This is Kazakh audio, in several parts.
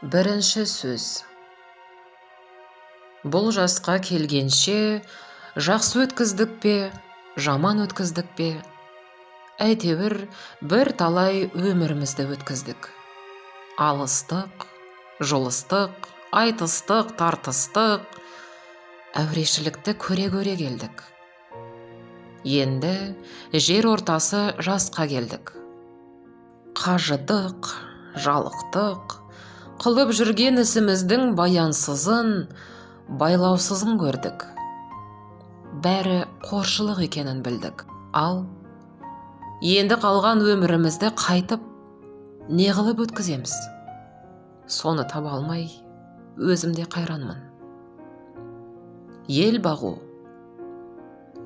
Бірінші сөз. Бұл жасқа келгенше жақсы өткіздік пе, жаман өткіздік пе? Әйтеуір бір талай өмірімізді өткіздік. Алыстық, жолыстық, айтыстық, тартыстық, әурешілікті көре келдік. Енді жер ортасы жасқа келдік. Қажыдық, жалықтық, қылып жүрген ісіміздің баянсызын, байлаусызын көрдік. Бәрі қоршылық екенін білдік. Ал енді қалған өмірімізді қайтып не қылып өткіземіз? Соны таба алмай, өзімде қайранмын. Ел бағу?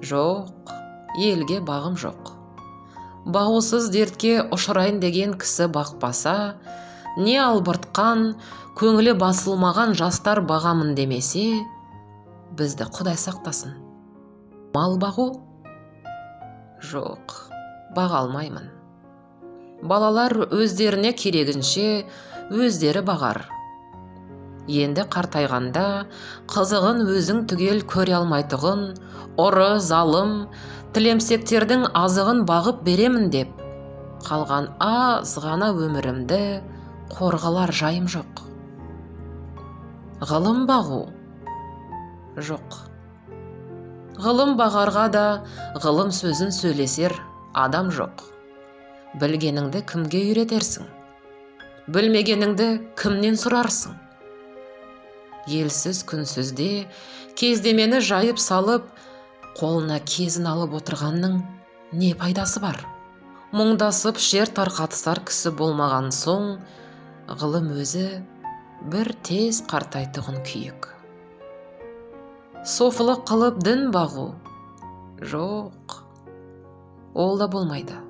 Жоқ, елге бағым жоқ. Бағусыз дертке ұшырайын деген кісі бақпаса, не албыртқан, көңілі басылмаған жастар бағамын демесе, бізді Құдай сақтасын. Мал бағу? Жоқ, баға алмаймын. Балалар өздеріне керегінше өздері бағар. Енді қартайғанда қызығын өзің түгел көре алмайтұғын, ұры, залым, тілемсектердің азығын бағып беремін деп, қалған аз ғана өмірімді қорғалар жайым жоқ. Ғылым бағу? Жоқ. Ғылым бағарға да ғылым сөзін сөйлесер адам жоқ. Білгеніңді кімге үйретерсің? Білмегеніңді кімнен сұрарсың? Елсіз күнсізде кездемені жайып салып, қолына кезін алып отырғанның не пайдасы бар? Мұңдасып шер тарқатысар кісі болмаған соң, ғылым өзі бір тез қартайтұғын күйік. Софылық қылып дін бағу? Жоқ, ол да болмайды.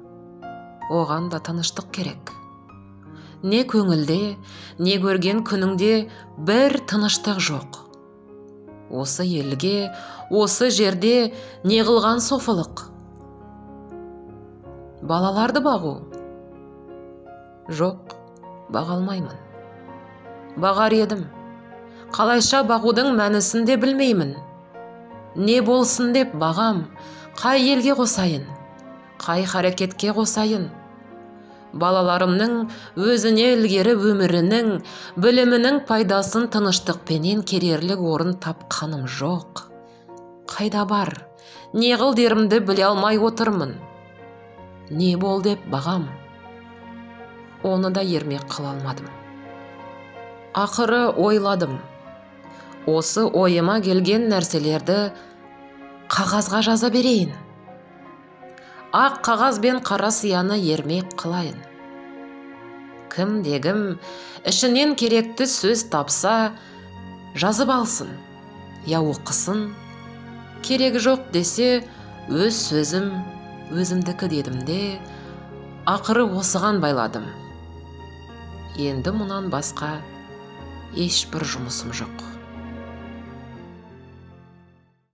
Оған да тыныштық керек. Не көңілде, не көрген күніңде бір тыныштық жоқ. Осы елге, осы жерде не қылған софылық? Балаларды бағу? Жоқ, баға алмаймын. Бағар едім. Қалайша бағудың мәнісін де білмеймін. Не болсын деп бағам, қай елге қосайын, қай харекетке қосайын? Балаларымның өзіне ілгері өмірінің, білімінің пайдасын тыныштықпенен керерлік орын тапқаным жоқ. Қайда бар, не қыл дерімді біле алмай отырмын. Не бол деп бағам, оны да ермек қыла алмадым. Ақыры ойладым, осы ойыма келген нәрселерді қағазға жаза берейін. Ақ қағаз бен қара сияны ермек қылайын. Кім-дегім ішінен керекті сөз тапса, жазып алсын, я оқысын. Керегі жоқ десе, өз сөзім өзімдікі дедім де, ақыры осыған байладым. Енді мұнан басқа ешбір жұмысым жоқ.